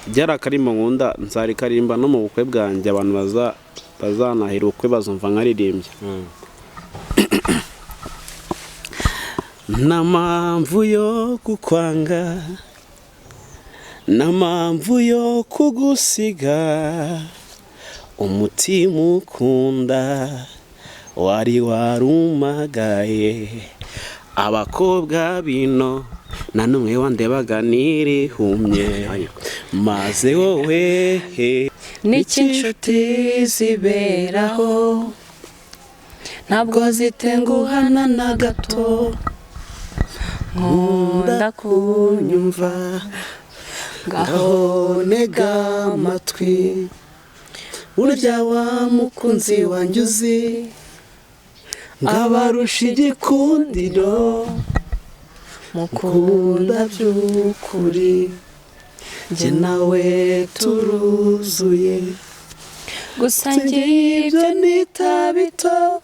byari akarimba nkunda nzari karimba no mu bukwe bwanjye abantu bazanahira ubukwe bazumva nkaririmbye. Nta mpamvu yo kukwanga, nta mpamvu yo kugusiga, umutima ukunda wari warumagaye. Abakobwa bino nta n'umwe wandebaga nirihumye, maze wowe n'iki inshuti ziberaho ntabwo zitenguhana na gato. Nkunda kunyumva ngaho ntega amatwi, urya wa mukunzi wanjye uzi ngabarusha igikundiro, mukunda by'ukuri njye nawe turuzuye. Gusa ngibyo nita bito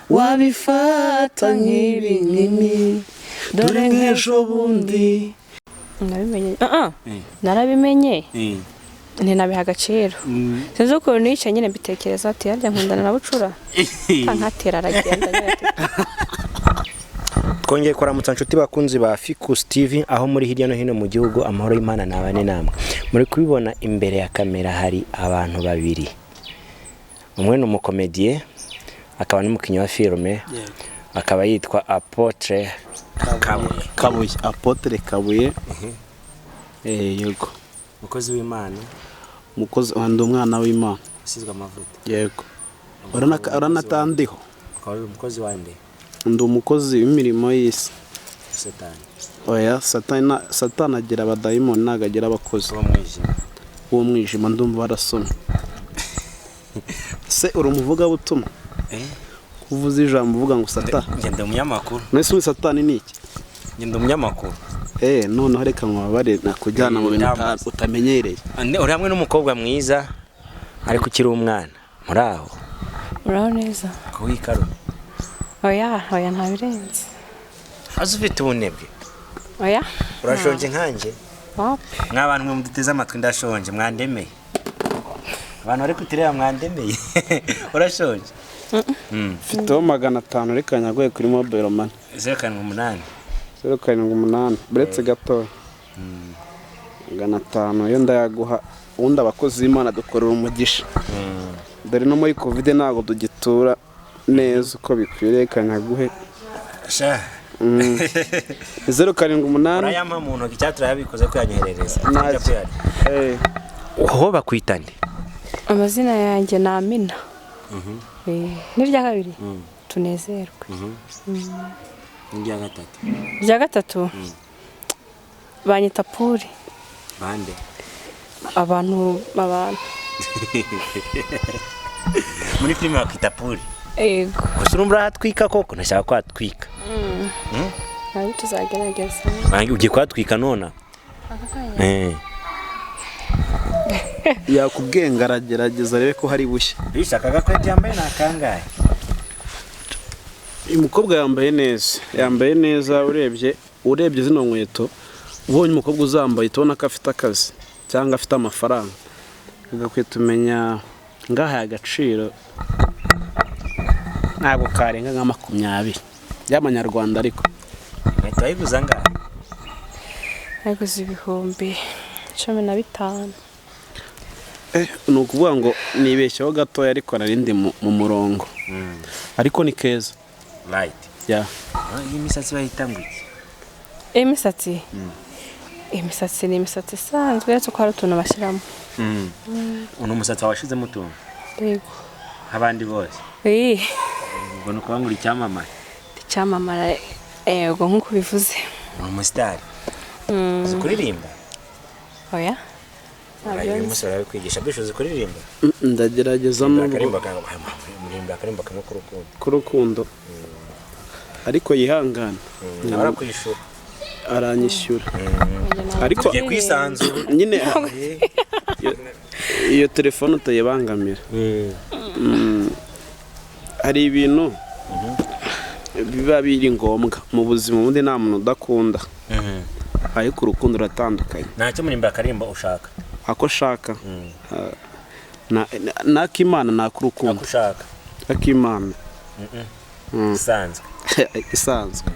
wabifata nk'ibinini, dore nk'ejo bundi narabimenye ntinabiha agaciro. Sinzi ukuntu nicaye nyine mbitekereza ati harya nkundana na bucura nkatera aragenda. Twongeye kuramutsa inshuti bakunzi ba Ficus TV aho muri hirya no hino mu gihugu. Amahoro y'Imana nabane namwe. Muri kubibona imbere ya kamera hari abantu babiri. Umwe ni umukomediye akaba n'umukinnyi wa filme, akaba yitwa Apotre Kabuye. Apotre Kabuye. Yego. Mukozi w'Imana. Mukozi wandi umwana w'Imana. Asizwe amavuta. Yego. Uranatandiho. Akaba umukozi wande. Ndi umukozi w'imirimo y'isi. Satani. Oya, Satani agira abadayimoni nagagira abakozi. Uwo mwijima ndumva barasomye. Se urumuvuga butumwa? Uvuze ijambo uvuga ngo Satani. Ngende umunyamakuru. Nese Satani ni iki? Ngende umunyamakuru. None reka nkubabare nakujyana mu bintu utamenyereye. Uri hamwe n'umukobwa mwiza ariko ukiri umwana. Muraho. Muraho neza. Kuwikaro. Oya ntabirenze. Azi ufite ubunebwe. Oya. Urashonje nkanje? Mw'abantu mwe muduteze amatwi ndashonje mwandemeye. Abantu bari kutireba mwandemeye. Urashonje? Mfiteho 500 reka nyagoye kuri mobile money. 0.8 buretse gato. 500 yo ndayaguha undi abakozi b'Imana dukorera umugisha. Dore no muri covid ntago tugitura neza uko bikwiriye kanyaguhe. Sha. 0.8 urayampa mu ntoki cyatura yabikoze ko yanyoherereza. Uho bakwitane. Amazina yanjye ni Amina. N'irya kabiri tunezerwe. N'irya gatatu banyita Puri. Bande abantu muri filime bakita Puri. Ego. Gusa urumva atwika koko nashaka ko atwika. Ari tuzagerageza. Ugiye kwatwika nona? Yakubwenga aragerageza rebe ko hari bushya. Bishakaga ko yambaye nakangaye. Umukobwa yambaye neza urebye zino nkweto ubonye umukobwa uzambaye tubona ko afite akazi cyangwa afite amafaranga. Ugakwiye tumenya ngaha agaciro ntabwo karenga nka 20 y'amanyarwanda ariko. Nkweto ayiguza ngaha? Ayiguza 15,000. Ni ukuvuga ngo nibeshyeho gatoya ariko narindi mu murongo. Ariko ni keza. Right. Yeah. Iyi misatsi bayitangwe iki? Imisatsi ni imisatsi isanzwe yacu ko hari utuntu bashyiramo. Uno musatsi washizemo utuntu? Yego. Abandi bose? Ubwo no kubangura icyamamare? Icyamamare yego nkuko bivuze. Umustar. Kuririmba? Oya. Uyu musore ari kwigisha bishoze kuririmba? Ndagerageza no kuririmba kamwe kurukundo. Ariko yihangana. Arakwishura. Aranyishyura. Ariko ugiye kwisanzura nyine iyo telefone utayibangamira. Hari ibintu biba biri ngombwa mu buzima ubundi nta muntu udakunda. Ariko urukundo ruratandukanye. Ntacyo muri mbakarimba ushaka. ako shaka nakimana nakurukundo ushaka akimana isanzwe isanzwe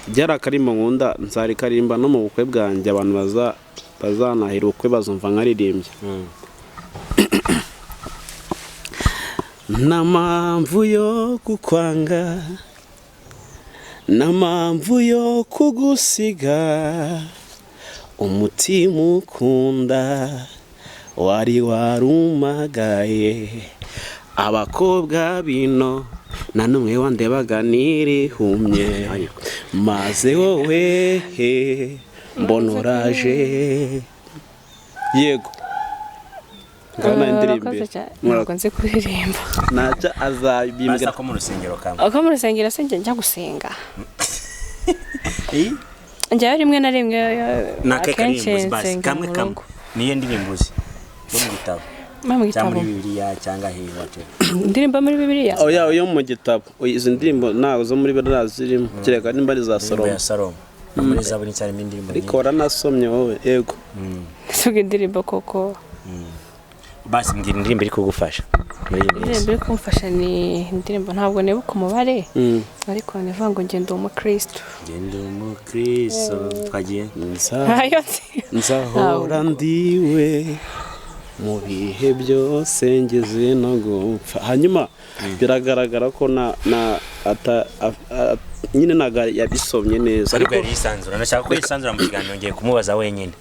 byara karimba nkunda nzari karimba no mu bukwe bwanjye abantu bazanahira ubukwe bazumva nkaririmbye nta mpamvu yo kukwanga nta mpamvu yo kugusiga umutima ukunda wari warumagaye abakobwa bino na numwe wandebaga nirihumye maze wowe mbona uraje yego ngana indirimbe ntabwo nzi kuririmba naca azabimbwira ko mu rusengero kamwe uko mu rusengero se njya gusenga njyayo rimwe na rimwe akenshi kamwe niyo ndirimbo uzi yo mu gitabo cyangwa muri bibiliya cyangwa hejuru indirimbo muri bibiliya oya yo mu gitabo izi ndirimbo ntago zo muri bibiliya zirimo kereka nimba ari za Salomo muri zaburi cyane indirimbo ariko waranasomye wowe yego suga indirimbo koko basi mbwira indirimbo iri kugufasha muri iyi minsi indirimbo iri kumfasha ni indirimbo ntabwo nibuka umubare ariko nivuga ngo ngende umukristo twagiye nzahora ndiwe mu bihe byose ngeze no gupfa hanyuma biragaragara ko nyine ntago yabisomye neza ariko yisanzura nashaka ko yisanzura mu kiganiro ngiye kumubaza wenyine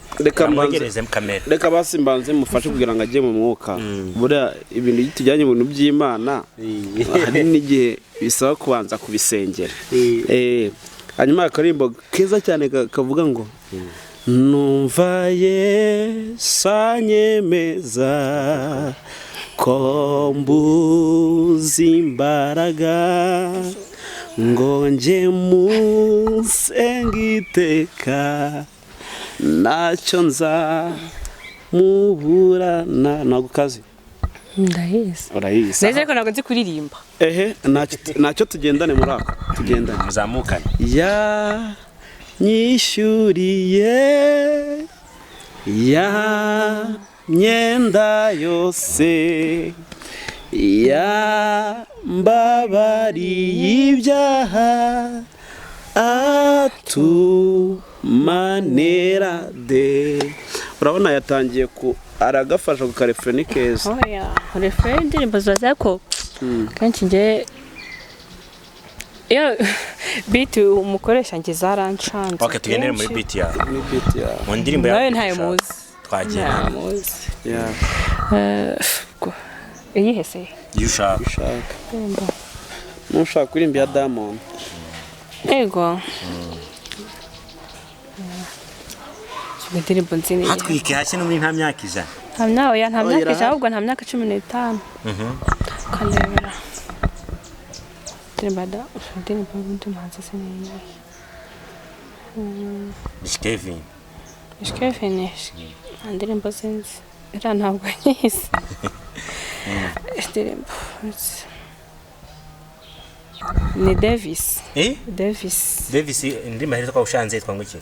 reka basimbanze mufashe kugira ngo ajye mu mwuka buriya ibintu tujyanye mu bintu by'Imana hari n'igihe bisaba kubanza kubisengera hanyuma akarimbo keza cyane kavuga ngo numva sanyemeza ko mbuze imbaraga ngo nje musengiteka nacyo nza muburana nagukazi ndahizi neze ko ntabwo nzi kuririmba nacyo tugendane muri ako tugendane muzamukane nyishyuriye ya myenda yose yambabariye ibyaha atumanera de urabona yatangiye aragafasha ku karefreni keza refreni indirimbo zaza ko kenshi nge iyo beat umukoresha nge zarancanze tugendere muri beat yawe mu ndirimbo yawe ntayo muzi twagiye iyihe se iyo ushaka nushaka kuririmba ya Diamond ego indirimbo nzini hatwike hashye no muri nta myaka ijana nta myaka ijana ahubwo nta myaka 15 kanebera indirimbo y'umuhanzi se ni Kevin indirimbo sinzi era ntabwo nyizi indirimbo ni Davis indirimbo ahita kwa ushanze yitwa iki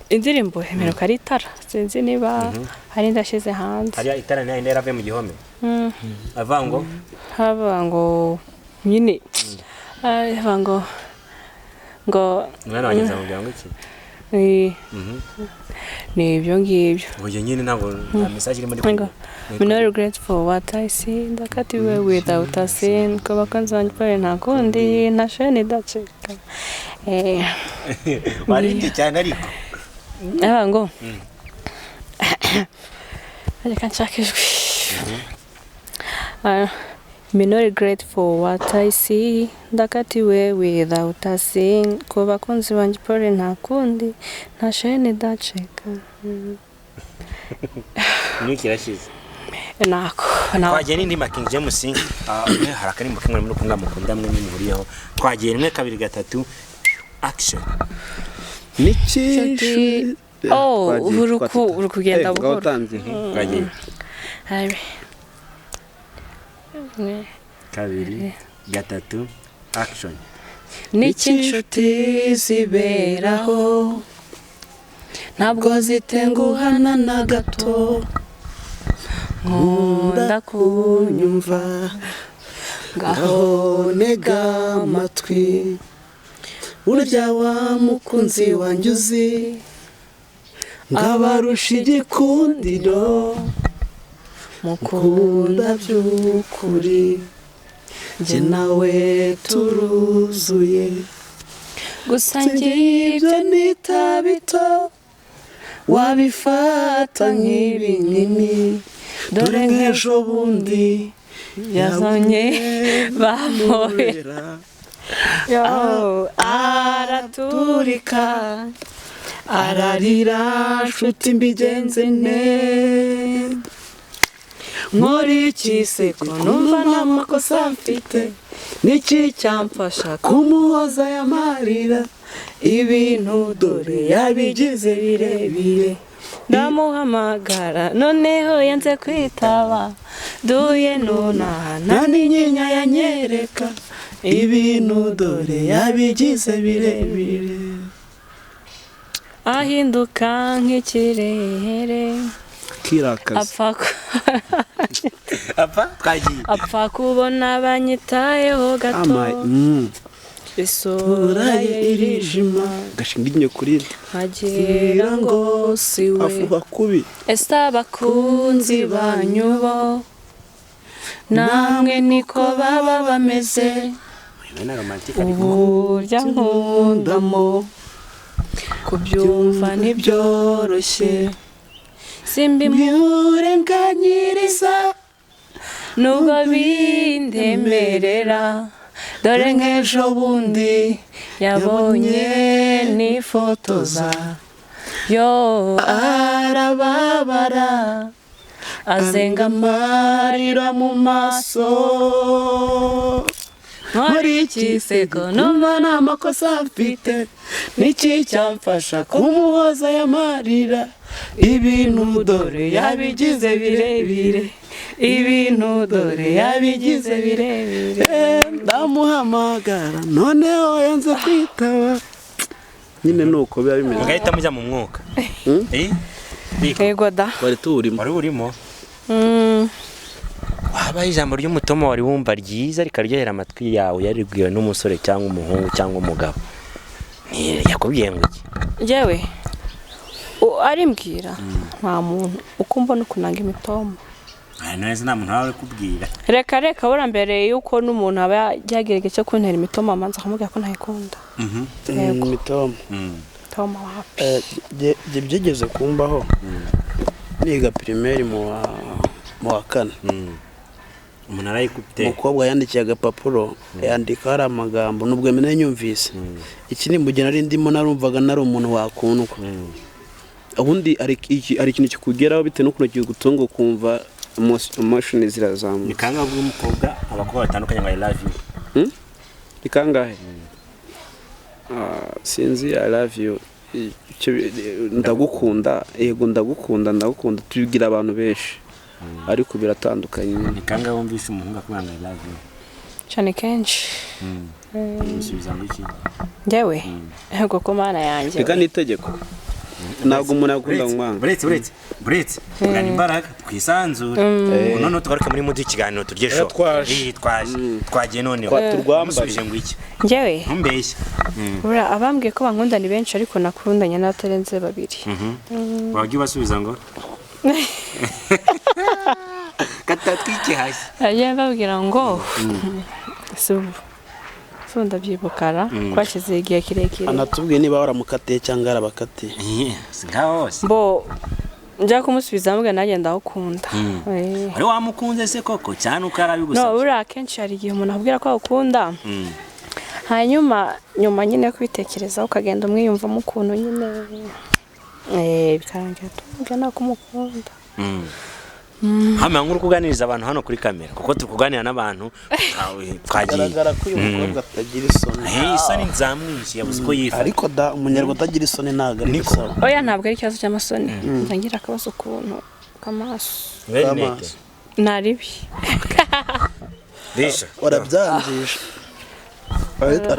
indirimbo hemeruka ari itara sinzi niba hari ndashize hanze hari itara nayo ndera ave mu gihome avango nyine avango ngo mwana wanyuza mu byango iki ni ibyo ngibyo uyu nyine ntabwo nta message iri muri kumwe no regret for what I see ndakatiwe without a sin ko bakanze pare nta kundi nta sheni daceka barindi cyane ariko avango reka nshakijwe no regret for what I see ndakatiwe without a sin ko bakunzi banje pare nta kundi nta sheni daceka nikirashize nako twagiye n'indi King James hari akarimbo kimwe muri kumwe mukunda mwe n'imuriyeho twagiye rimwe kabiri gatatu action niki uri kugenda buhoro twagiye kabiri gatatu action niki inshuti ziberaho ntabwo zitenguhana na gato nkunda kunyumva ngaho ntega amatwi urya wa mukunzi wanjye uzi ngabarusha igikundiro mukunda by'ukuri njye nawe turuzuye gusa ngibyo nita bito wabifata nk'ibinini dore nk'ejo bundi yazanye bamubera araturika ararira nshuti mbigenze ne nkori ikiseko numva nta makosa mfite niki cyamfasha kumuhoza yamarira ibintu dore yabigize birebire ndamuhamagara noneho yanze kwitaba duye nonaha nta n'inyinya yanyereka ibintu dore yabigize birebire ahinduka nk'ikirere apfa kubona banyitayeho gato isura ye irijima gashinga inyo kuri nkagira ngo siwe afuha kubi ese abakunzi banyubo namwe niko baba bameze uburya nkundamo kubyumva ntibyoroshye simbimurenganyiriza nubwo bindemerera dore nk'ejo bundi yabonye nifotoza yo arababara azenga amarira mu maso nkora ikiseko numva nta makosa mfite niki cyamfasha kumuhoza yamarira ibintu dore yabigize birebire ibintu dore yabigize birebire ndamuhamagara noneho yanze kwitaba nyine nuko biba bimeze ngahita mujya mu mwuka yego da wari urimo wabaye ijambo ry'umutomo wari wumva ryiza rikaryohera amatwi yawe yaribwiwe n'umusore cyangwa umuhungu cyangwa umugabo yakubwiye ngo iki njyewe arimbwira nta muntu uko mbona ukunanga imitomo neza nta muntu wawe kubwira reka bura mbere yuko n'umuntu aba yagerageje cyo kuntera imitomo amanza akamubwira ko ntayikunda imitomo wapi byigeze kumbaho niga primaire mu wa kane umuntu arayikubite umukobwa yandikiye agapapuro yandika hari amagambo nubwo mene nyumvise iki ni mugena ari ndimo narumvaga nari umuntu wakundwa ubundi ari ikintu kikugeraho bite no kuno kigutunga kumva emotion zirazamuka nikanga bw'umukobwa abakobwa batandukanye ngo I love you nikangahe sinzi I love you ndagukunda yego ndagukunda tubigira abantu benshi ariko biratandukanye nikanga wumvisha umuhungu akubanga I love you cyane kenshi musubiza ngo iki njyewe yego ko mana yanjye reka nitegeko ntabwo umuntu akunda nkwanga buretse ngana imbaraga twisanzure none tugaruke muri mudi ikiganiro turye show twagiye none turwambasuje ngo iki njyewe ntumbeshye bura abambwiye ko bankunda ni benshi ariko nakundanye n'atarenze babiri wagiye basubiza ngo katatwike hasi agiye babwira ngo ndabyibukara twashyize igihe kirekire anatubwiye niba waramukatiye cyangwa arabakatiye singaho bo njya kumusubiza mbwe nanjye ndawukunda ari wamukunze se koko cyane uko arabigusabye no buriya akenshi hari igihe umuntu akubwira ko awukunda hanyuma nyuma nyine kubitekereza ukagenda umwiyumvamo ukuntu nyine bikarangira tuvuga nako umukunda hama nkuru kuganiriza abantu hano kuri kamera kuko tukuganira n'abantu twagiye ko uyu mukobwa atagira isoni isoni nzamwishe yabuze ko yifa ariko da umunyarwanda atagira isoni ntago ari isoni oya ntabwo ari ikibazo cy'amasoni ngira akabazo kuntu kamaso naribi bisha warabyangisha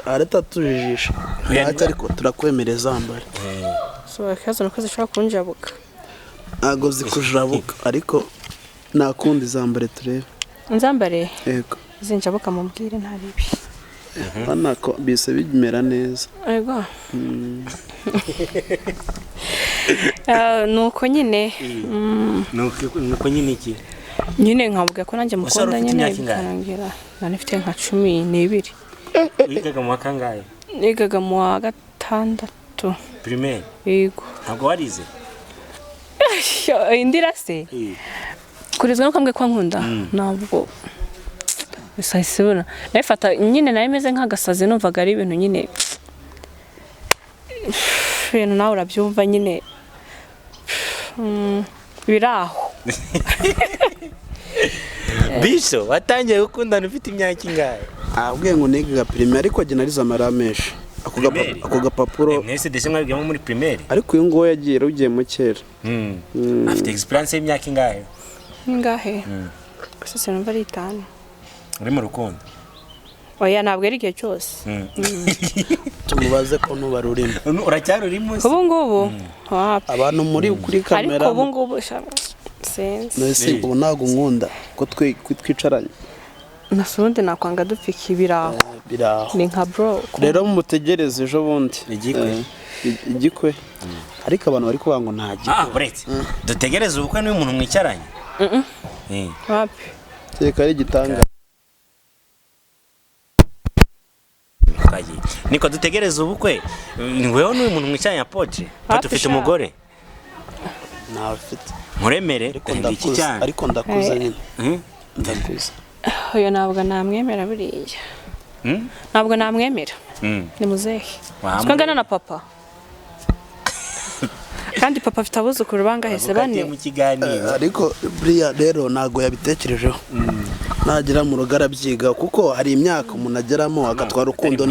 areta tujijisha ariko turakwemereza ambare so akazo nuko zishobora kunjabuka ntago zikujabuka ariko nakundi zambare turebe nzambare yego zinjabuka mubwire nta bibi banako bise bimera neza yego nuko nyine nuko nyine iki nyine nkavuga ko nanjye mukunda nyine bikarangira nanifite nka 12 wigaga mu kangahe nigaga mu wa gatandatu primaire yego ntabwo warize indira se kurizwa nuko mbwe kwa nkunda ntabwo bisayisibona nafata nyine narimeze nk'agasazi numvaga ari ibintu nyine ibintu nawe urabyumva nyine biraho Bisho watangiye gukundana ufite imyaka ingahe abwiye ngo nigaga primaire ariko agena ariza amarameshi ako gapapuro mwese dese mwabigamo muri primaire ariko uyu ngo yagiye rugiye mu kera afite experience y'imyaka ingahe gusa sinumva ari 5 uri mu rukundo oya ntabwo ari igihe cyose tumubaze ko nubara urimo uracyari urimo ubu ngubu abantu muri kuri kamera ariko ubu ngubu nese ubu ntago nkunda ko twicaranye nasundi nakwanga dupfika ibiraho ni nka bro rero mumutegereze ejo bundi igikwe ariko abantu bari kuvuga ngo nta gikwe buretse dutegereze ubukwe n'uyu muntu mwicaranye wapi cyeka ari gitanga niko dutegereze ubukwe wewe n'uyu muntu mwicaranye apoje dufite umugore ntafite muremere ariko ndakuze nyine ndakuze oya ntabwo namwemera buriya ntabwo namwemera ni muzehe twangana na papa kandi papa afite abuzukuru bangahese bane ariko buriya rero ntago yabitekerejeho nagira mu rugo arabyiga kuko hari imyaka umuntu ageramo agatwara urukundo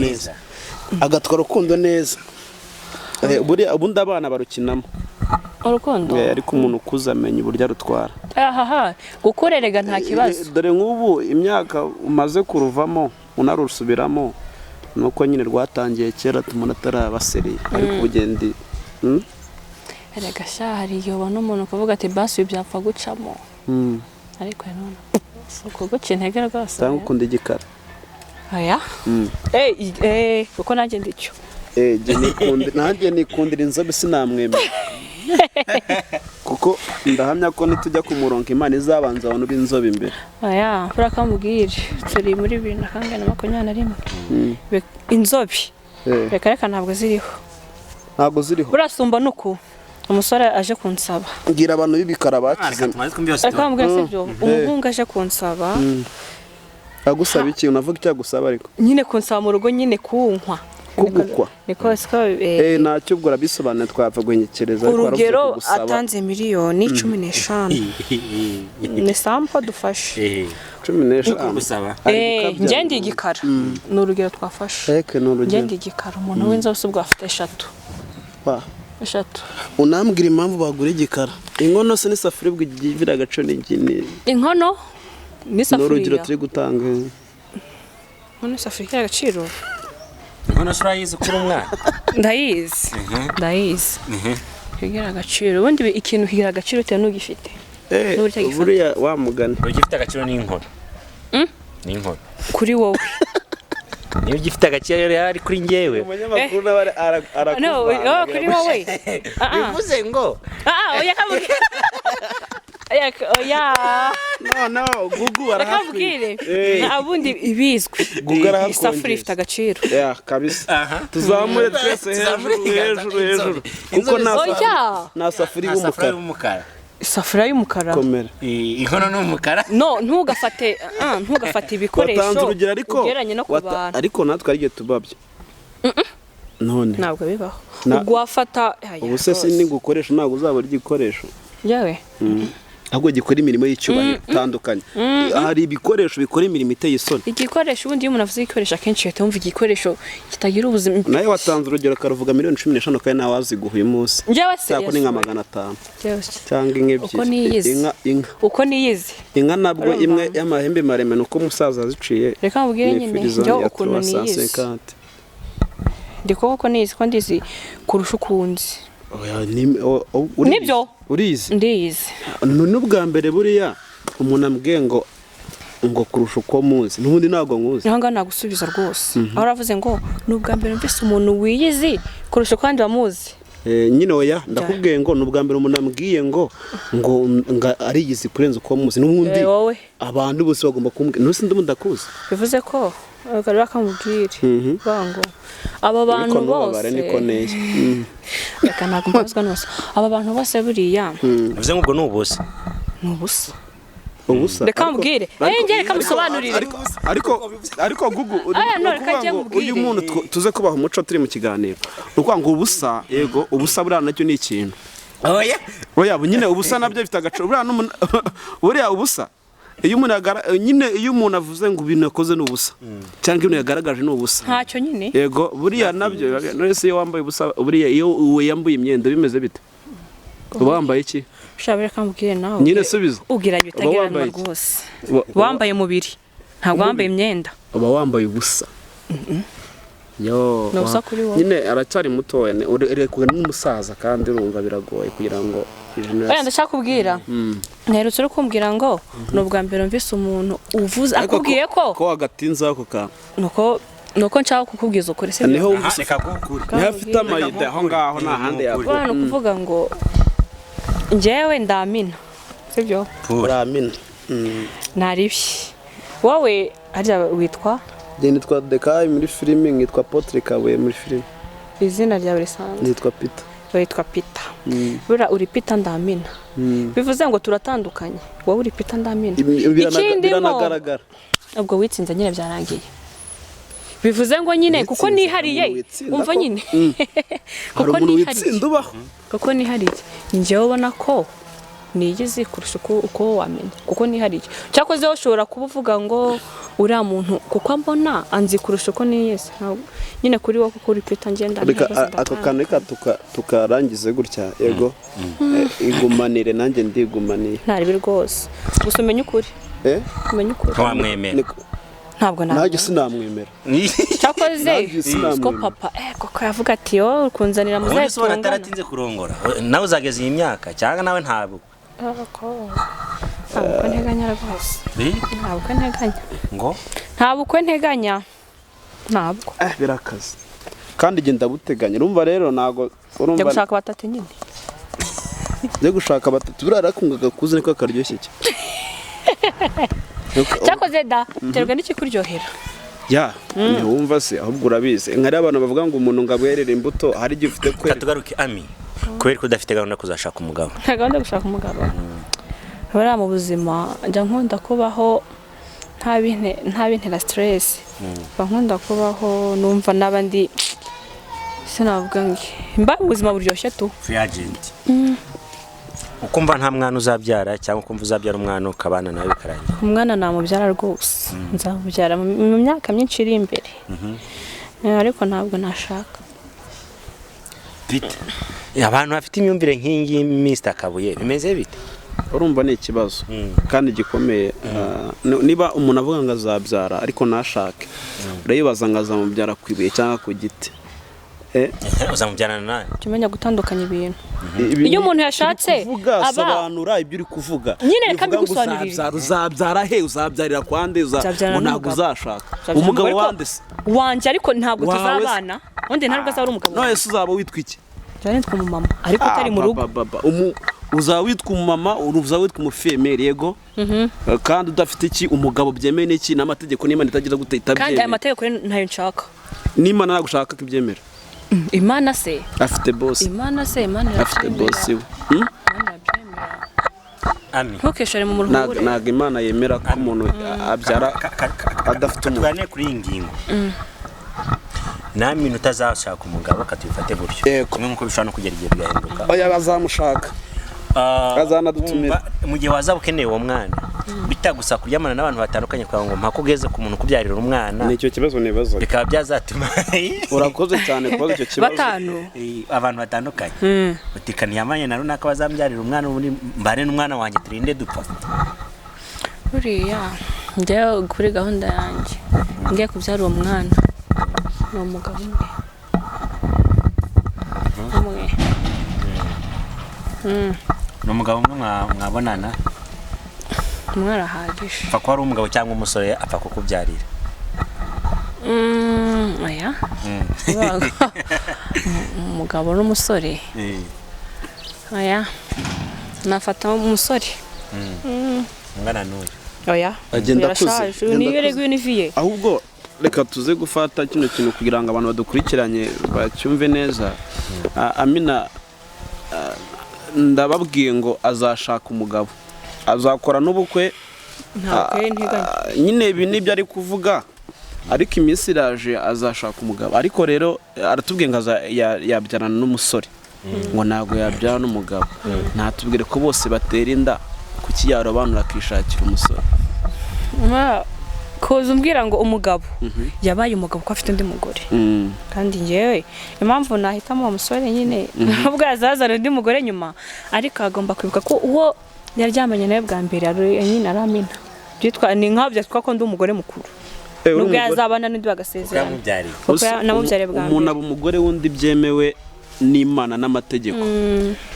neza buriya ubundi abana barukinamo urukundo ariko umuntu ukuze amenya uburyo arutwara gukorerega nta kibazo dore nk'ubu imyaka umaze kuruvamo unarusubiramo nuko nyine rwatangiye kera tumuna atarabaseriye ariko ubugendi erega shahari yobona umuntu kuvuga ati basi byapfa gucamo ariko none uko guca intege rwose cyangwa ukunda igikara aya kuko nanjye ndicyo nanjye nikundira inzobe sinamwemera kuko ndahamya ko nitujya ku murongo Imana izabanza abantu b'inzobe imbere aya burakamubwire turi muri 2021 inzobe reka ntabwo ziriho burasumba nuko umusore aje kunsaba ngira abantu b'ibikara bakize akamubwira sibyo umuhungu aje kunsaba agusaba iki unavuga icyo agusaba ariko nyine kunsaba mu rugo nyine kunkwa kugukwa niko siko ntacyo ubwo rabisobanura twapfa guhenyekereza urugero atanze miliyoni 15 ni sample dufashe 15 ngende igikara ni urugero twafashe ngende igikara umuntu w'inzobe ubwo afite 3 unambwira impamvu bagura igikara inkono se n'isafuriya ubwo igivira agaco n'ingini inkono n'isafuriya n'urugero turi gutanga none isafuriya agaciro inkono surayizi kuri umwana ndayizi kigira agaciro ubundi ikintu kigira agaciro cyane n'ugifite buriya wamugana ugifite agaciro n'inkono n'inkono kuri wowe niyo gifite agaciro yari kuri ngewe umunyamakuru nawe arakuva kuri wowe bivuze ngo oya kabuye no gugu arahakubwire abundi ibizwe isafuriya ifite agaciro kabisa tuzamure twese hejuru kuko nta safuriya y'umukara isafuriya y'umukara komera inkono n'umukara no ntugafate ibikoresho ugeranye no ku bantu ariko natwe arigiye tubabye none ntabwo bibaho ubwo wafata ubu se sinigukoresha ntabwo uzaba ari igikoresho yawe ahubwo gikora imirimo y'icyubahiro itandukanye hari ibikoresho bikora imirimo iteye isoni igikoresho ubundi iyo umuntu avuze igikoresho akenshi ahita yumva igikoresho kitagira ubuzima nawe watanze urugero karuvuga miliyoni 15 kandi nawe waziguha uyu munsi cyangwa ni nka 500 cyangwa inka uko niyizi inka nabwo imwe y'amahembe maremare uko umusaza aziciye reka mubwire nyine njyo ukuntu niyizi ndiko uko niyizi ko ndizi kurusha ukunzi nibyo urizi ndiyizi n'ubwa mbere buriya umuntu ambwiye ngo kurusha uko muzi n'ubundi ntabwo nkuzi niho ngaho nagusubiza rwose aho uravuze ngo n'ubwa mbere mvise umuntu wiyizi kurusha uko abandi bamuzi nyine oya ndakubwiye ngo n'ubwa mbere umuntu ambwiye ngo ariyizi kurenza uko muzi n'ubundi abantu bose bagomba kumbwira n'ubundi ndakuzi bivuze ko bari bakamubwira bango aba bantu bose reka ntabwo mbazwa nose aba bantu bose buriya bivuze ngo ubwo ni ubusa reka mbwire reka musobanurire ariko gugu uyu muntu tuze kubaha umuco turi mu kiganiro ukuvuga ngo ubusa yego ubusa buriya nacyo ni ikintu oya nyine ubusa nabyo bifite agaciro buriya ubusa iyo umuntu avuze ngo ibintu yakoze ni ubusa cyangwa ibintu yagaragaje ni ubusa ntacyo nyine yego buriya nabyo wese iyo wambaye ubusa buriya iyo yambuye imyenda bimeze bite uba wambaye iki ushabire kamubwire nawe nyine subiza ubwiranye utagereranywa rwose wambaye umubiri ntabwo wambaye imyenda uba wambaye ubusa yo nyine aracyari mutoya urekwe n'umusaza kandi urumva biragoye kugira ngo ndashaka kubwira nherutse uri kumbwira ngo ni ubwa mbere mvise umuntu uvuze akubwiye ko wagatinza ako kantu nuko nshaka kukubwiza ukuri se niho wumvise niho afite amayide aho ngaho nta handi yavuga ni ukuvuga ngo njyewe ndamina sibyo uramina naribi wowe harya witwa nitwa Dekayi muri filime nkitwa Potre Kabuye muri filime izina ryawe risanzwe nitwa Peter witwa Peter bura uri Peter ndamina bivuze ngo turatandukanye wowe uri Peter ndamina ikindi biranagaragara ubwo witsinze nyine byarangiye bivuze ngo nyine kuko nihariye umva nyine kuko nihariye kuko nihariye njyewe ubona ko niyizi kurusha uko wamenya kuko nihariye cyakoze ushobora kuba uvuga ngo uriya muntu kuko mbona anzi kurusha uko niyizi nyine kuri wowe kuko uri Peter ngenda ako kantu reka tukarangize gutya yego igumanire nanjye ndigumaniye ntaribi rwose gusa umenye ukuri wamwemera ntabwo nanjye sinamwemera cyakoze ko papa koko yavuga ati yo kunzanira muzaye tungana ataratinze kurongora nawe uzageza iyi myaka cyangwa nawe ntabwo ntabwo nteganya rwose ntabwo nteganya ngo ntabwo nteganya ntabwo birakaze kandi genda buteganya urumva rero ntago urumva njya gushaka batatu nyine njya gushaka batatu burarakungaga kuze niko karyoshye cyane cyakoze da terwa n'iki kuryohera ntiwumva se ahubwo urabizi nkari abantu bavuga ngo umuntu ngo abwerere imbuto hari igihe ufite kwera katugaruke ami kubera ko udafite gahunda kuzashaka umugabo nta gahunda gushaka umugabo bariya mu buzima njya nkunda kubaho nta bintera stress nkunda kubaho numva n'abandi sinavuga ngo mba ubuzima buryoshye tu free agent ukumva nta mwana uzabyara cyangwa ukumva uzabyara umwana ukabana nawe bikarangira umwana namubyara rwose nzamubyara mu myaka myinshi iri imbere ariko ntabwo nashaka abantu bafite imyumvire nk'ingi Mr. Kabuye bimeze bite urumva ni ikibazo kandi gikomeye niba umuntu avuga ngo azabyara ariko nashake urayibaza ngo azamubyara ku ibuye cyangwa ku giti uzamubyarana nawe tumenya gutandukanya ibintu iyo umuntu yashatse asobanura ibyo uri kuvuga nyine reka mbigusobanurire uzabyara he uzabyarira kwande ngo ntabwo uzashaka umugabo wanjye ariko ntabwo tuzabana undi ntabwo azaba ari umugabo none se uzaba witwa iki cyane nitwa umumama ariko utari mu rugo uzaba witwa umumama uzaba witwa umufemeri yego kandi udafite iki umugabo byemeye n'iki n'amategeko n'Imana itagira gute itabyemeye kandi aya mategeko ntayo nshaka n'Imana nagushaka ko ibyemera Imana se afite boss Imana afite boss we ami ntukeshore mu muruhure ntago Imana yemera ko umuntu abyara adafite umuntu twane kuri ingingo nta minota azashaka umugabo akatubifate gutyo kumwe nkuko bishobora no kugera igihe bigahinduka oya bazamushaka azanadutumira mu gihe wazaba ukeneye uwo mwana bitagusa kuryamana n'abantu batandukanye kwa ngo mpaka ugeze ku muntu kubyarira umwana nicyo kibazo nibaza bikaba byazatuma urakoze cyane kubaza icyo kibazo batanu abantu batandukanye utikaniye amanye na runaka bazambyarira umwana ubundi mbane n'umwana wanjye turinde dupfa buriya njyewe kuri gahunda yanjye ngiye kubyara uwo mwana ni umugabo umwe ni umugabo umwe mwabonana mwarahagije apfa kuba ari umugabo cyangwa umusore apfa kukubyarira oya umugabo n'umusore oya nafata umusore ungana n'uyu oya agenda akuze niberego univiye ahubwo reka tuze gufata kino kintu kugira ngo abantu badukurikiranye bacyumve neza. Amina ndababwiye ngo azashaka umugabo azakora n'ubukwe nyine ibi nibyo ari kuvuga ariko iminsi iraje azashaka umugabo ariko rero aratubwiye ngo yabyarana n'umusore ngo ntabwo yabyara n'umugabo ntatubwire ko bose batera inda kuki yarobanura akishakira umusore koza umbwira ngo umugabo yabaye umugabo ko afite undi mugore kandi ngewe impamvu nahitamo uwo musore nyine nubwo yazazana undi mugore nyuma ariko agomba kwibuka ko uwo yaryamanye nawe bwa mbere nyine ari Amina byitwa ni nk'abyo twitwa ko ndi umugore mukuru nubwo yazabana n'undi bagasezerana namubyariye bwa mbere umuntu aba umugore wundi byemewe n'Imana n'amategeko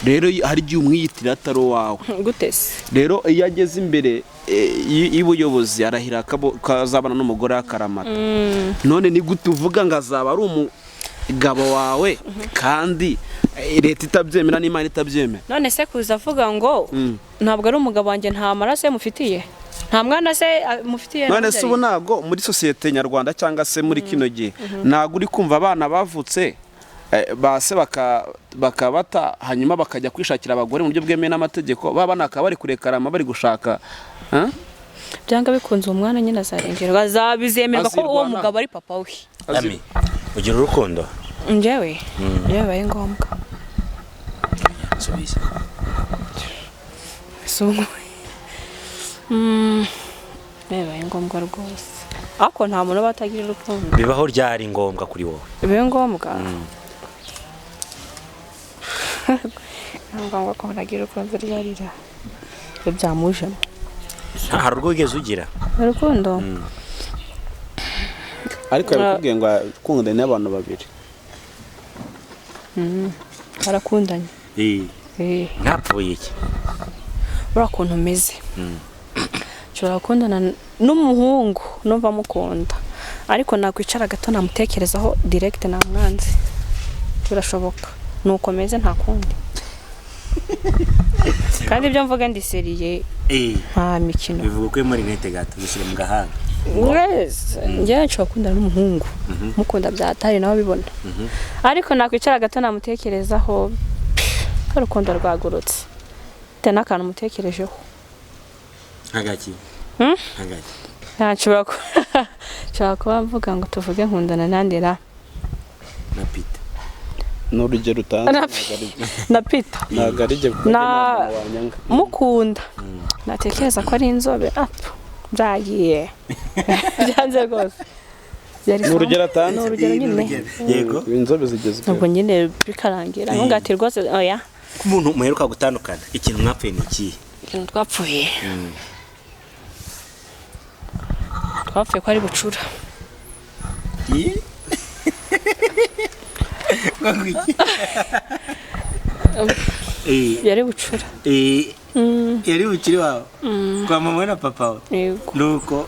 rero hari igihe umwiyitira atari uwawe gutese rero iyo ageze imbere y'ubuyobozi arahira kazabana n'umugore akaramata none ni gute uvuga ngo azaba ari umugabo wawe kandi leta itabyemera n'Imana itabyemera none se kuza avuga ngo ntabwo ari umugabo wanjye nta maraso mufitiye nta mwana se mufitiye none se ubu ntabwo muri sosiyete nyarwanda cyangwa se muri kino gihe ntabwo uri kumva abana bavutse base bakabata hanyuma bakajya kwishakira abagore mu buryo bwemewe n'amategeko baba nakaba bari kurekarama bari gushaka byanga bikunze umwana nyine azarengerwa azabizemerwa ko uwo mugabo ari papa we Ami ugira urukundo njyewe yabaye ngombwa subiza yabaye ngombwa rwose ariko nta muntu batagira urukundo bibaho ryari ngombwa kuri wowe bibaye ngombwa ngombwa ko nagira urukundo ryarira ibyo byamujemo hari urwo ugeze ugira urukundo ariko yakubwiye ngo akundane n'abantu babiri barakundanye ntapfuye iki urakuntu umeze nshobora gukundana n'umuhungu numva mukunda ariko nakwicara gato namutekerezaho direct namwanze birashoboka nuko meze nta kundi kandi ibyo mvuga ndi seriye nta mikino bivuga ko muri nete gato bishyire mu gahanga njyewe nshobora gukundana n'umuhungu mukunda byatari nawe bibona ariko nakwicara gato namutekerezaho urukundo rwagurutse bitewe n'akantu mutekerejeho hagaki nshobora kuba mvuga ngo tuvuge nkundana nandera na Pita ni urugero utanze na Pita ntabwo ari jye mukunda natekereza ko ari inzobe byagiye byanze rwose ni urugero atanze ni urugero nyine yego inzobe zigezweho ubwo nyine bikarangira ntugati rwose oya ku muntu muheruka gutandukana ikintu mwapfuye ni ikihe ikintu twapfuye twapfuye ko ari bucura yari bucura yari bukiri wawe kwa mama na papa we yego nuko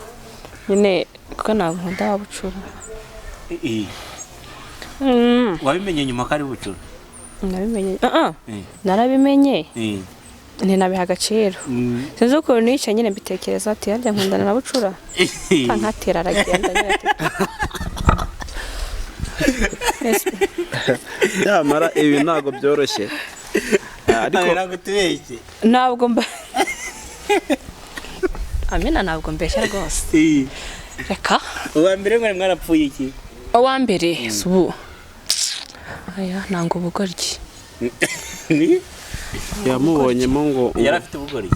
nyine kuko ntabwo nkunda bucura wabimenye nyuma ko ari bucura nabimenye narabimenye ntinabiha agaciro sinzi ukuntu nicaye nyine mbitekereza ati harya nkundana na bucura nkatera aragenda nyamara ibi ntabwo byoroshye ariko tubeshye ntabwo Amina ntabwo mbeshya rwose reka uwa mbere mwari mwarapfuye iki uwa mbere subu aya ntango ubugoryi yamubonyemo ngo yari afite ubugoryi